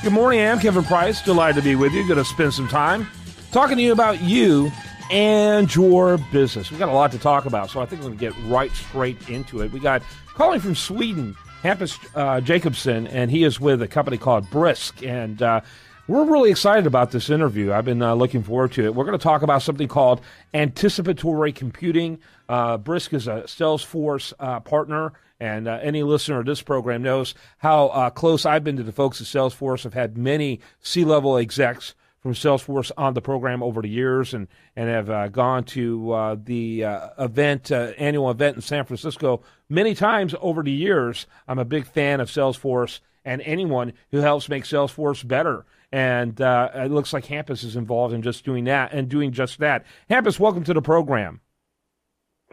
Good morning, I'm Kevin Price. Delighted to be with you. Going to spend some time talking to you about you and your business. We've got a lot to talk about, so I think we're going to get right straight into it. We got calling from Sweden, Hampus Jakobsson, and he is with a company called Brisk, and we're really excited about this interview. I've been looking forward to it. We're going to talk about something called Anticipatory Computing. Brisk is a Salesforce partner, and any listener of this program knows how close I've been to the folks at Salesforce. I've had many C-level execs from Salesforce on the program over the years, and have gone to the annual event in San Francisco many times over the years. I'm a big fan of Salesforce and anyone who helps make Salesforce better. And it looks like Hampus is involved in just doing that and doing just that. Hampus, welcome to the program.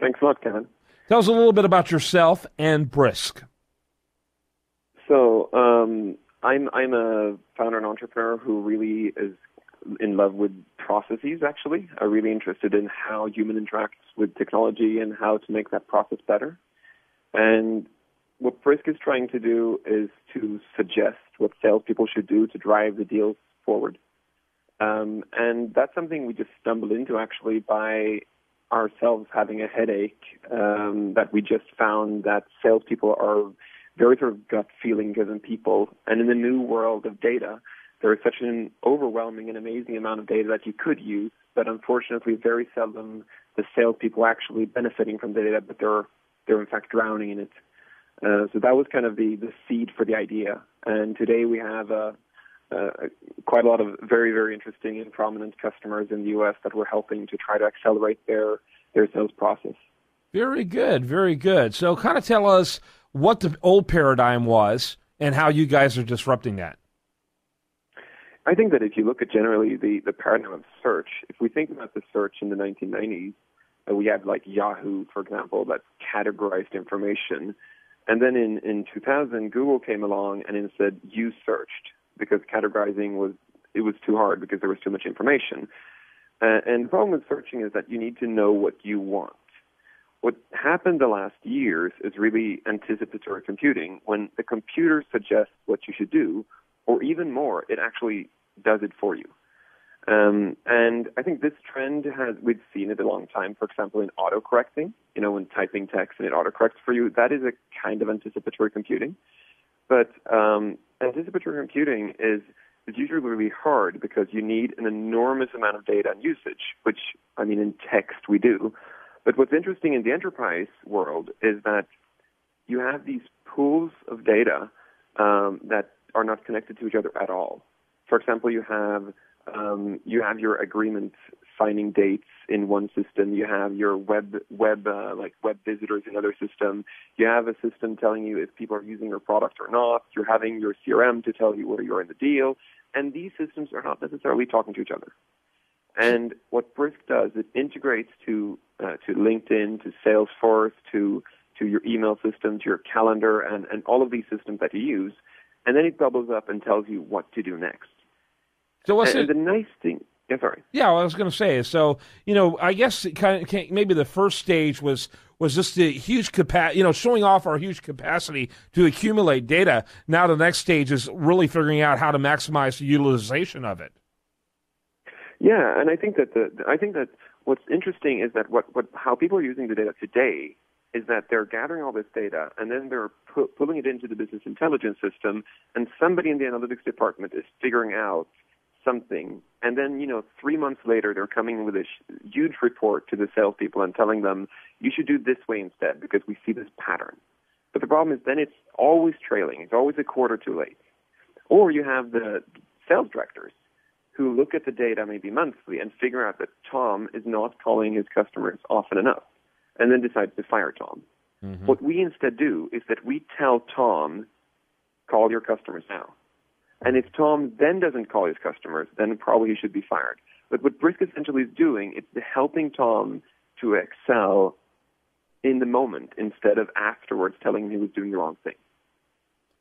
Thanks a lot, Kevin. Tell us a little bit about yourself and Brisk. So I'm a founder and entrepreneur who really is in love with processes, actually. I'm really interested in how human interacts with technology and how to make that process better. And what Brisk is trying to do is to suggest what salespeople should do to drive the deals forward. And that's something we just stumbled into, actually, by ourselves having a headache that we just found that salespeople are very sort of gut feeling driven people. And in the new world of data, there is such an overwhelming and amazing amount of data that you could use, but unfortunately very seldom the salespeople actually benefiting from the data, but they're in fact drowning in it. So that was kind of the seed for the idea. And today we have quite a lot of very, very interesting and prominent customers in the U.S. that we're helping to try to accelerate their sales process. Very good, very good. So kind of tell us what the old paradigm was and how you guys are disrupting that. I think that if you look at generally the paradigm of search, if we think about the search in the 1990s, we had like Yahoo, for example, that categorized information. And then in 2000, Google came along and instead you searched because categorizing was too hard because there was too much information. And the problem with searching is that you need to know what you want. What happened the last years is really anticipatory computing. When the computer suggests what you should do, or even more, it actually does it for you. And I think this trend we've seen it a long time, for example, in autocorrecting, when typing text and it autocorrects for you, that is a kind of anticipatory computing. But anticipatory computing is usually really hard because you need an enormous amount of data and usage, which, in text we do. But what's interesting in the enterprise world is that you have these pools of data that are not connected to each other at all. For example, you have your agreement signing dates in one system. You have your web visitors in another system. You have a system telling you if people are using your product or not. You're having your CRM to tell you where you're in the deal. And these systems are not necessarily talking to each other. And what Brisk does, it integrates to LinkedIn, to Salesforce, to your email system, to your calendar, and all of these systems that you use. And then it bubbles up and tells you what to do next. So and the nice thing, sorry. Yeah, I was going to say, so, I guess maybe the first stage was just the huge capacity, showing off our huge capacity to accumulate data. Now the next stage is really figuring out how to maximize the utilization of it. Yeah, and I think that what's interesting is that how people are using the data today is that they're gathering all this data, and then they're pulling it into the business intelligence system, and somebody in the analytics department is figuring out something, and then 3 months later they're coming with a huge report to the salespeople and telling them you should do this way instead because we see this pattern. But the problem is then it's always trailing. It's always a quarter too late. Or you have the sales directors who look at the data maybe monthly and figure out that Tom is not calling his customers often enough, and then decides to fire Tom. Mm-hmm. What we instead do is that we tell Tom, call your customers now. And if Tom then doesn't call his customers, then probably he should be fired. But what Brisk essentially is doing, it's helping Tom to excel in the moment instead of afterwards telling him he was doing the wrong thing.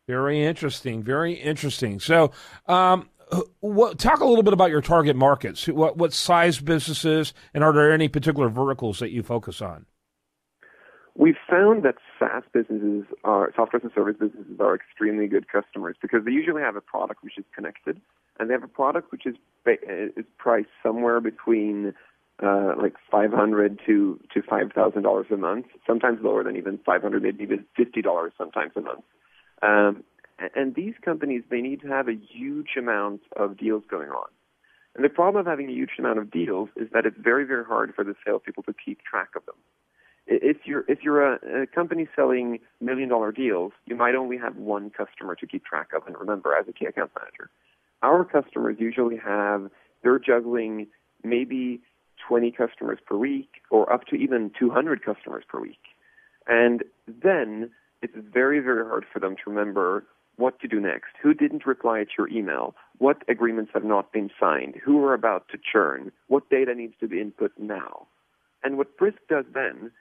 Very interesting, very interesting. So talk a little bit about your target markets. What size businesses, and are there any particular verticals that you focus on? We've found that SaaS businesses, software as a service businesses, are extremely good customers because they usually have a product which is connected, and they have a product which is priced somewhere between like $500 to $5,000 a month, sometimes lower than even $500, maybe even $50 sometimes a month. And these companies, they need to have a huge amount of deals going on. And the problem of having a huge amount of deals is that it's very, very hard for the salespeople to keep track of them. If you're a company selling $1 million deals, you might only have one customer to keep track of and remember as a key account manager. Our customers usually they're juggling maybe 20 customers per week or up to even 200 customers per week. And then it's very, very hard for them to remember what to do next, who didn't reply to your email, what agreements have not been signed, who are about to churn, what data needs to be input now. And what Brisk does then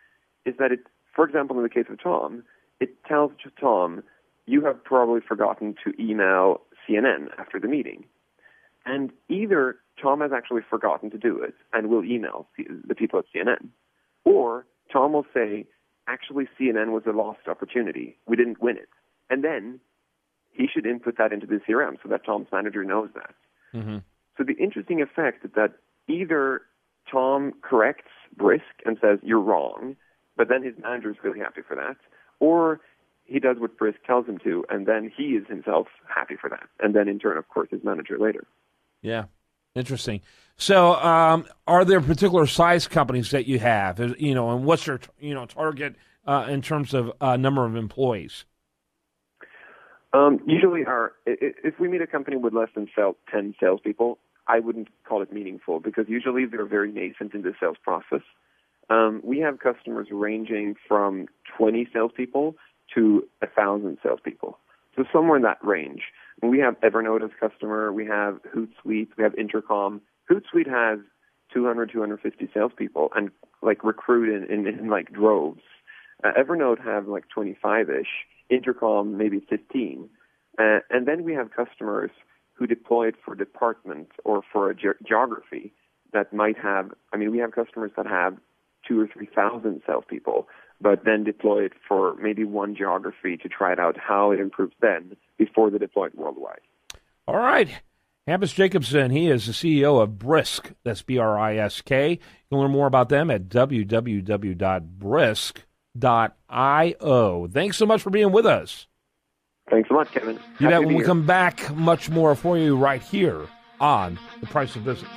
is that it, for example, in the case of Tom, it tells to Tom, you have probably forgotten to email CNN after the meeting. And either Tom has actually forgotten to do it and will email the people at CNN, or Tom will say, actually, CNN was a lost opportunity. We didn't win it. And then he should input that into the CRM so that Tom's manager knows that. Mm-hmm. So the interesting effect is that either Tom corrects Brisk and says, you're wrong, but then his manager is really happy for that, or he does what Brisk tells him to, and then he is himself happy for that. And then in turn, of course, his manager later. Yeah. Interesting. So, are there particular size companies that you have, and what's your, target in terms of number of employees? Usually, if we meet a company with less than 10 salespeople, I wouldn't call it meaningful because usually they're very nascent in the sales process. We have customers ranging from 20 salespeople to 1,000 salespeople, so somewhere in that range. We have Evernote as customer. We have Hootsuite. We have Intercom. Hootsuite has 200, 250 salespeople and recruit in droves. Evernote have 25-ish. Intercom maybe 15. And then we have customers who deploy it for department or for a geography that might have. We have customers that have 2,000 or 3,000 salespeople, but then deploy it for maybe one geography to try it out how it improves then before they deploy it worldwide. All right. Hampus Jakobsson, he is the CEO of Brisk. That's Brisk. You can learn more about them at www.brisk.io. Thanks so much for being with us. Thanks so much, Kevin. You bet. When we come back, much more for you right here on The Price of Business.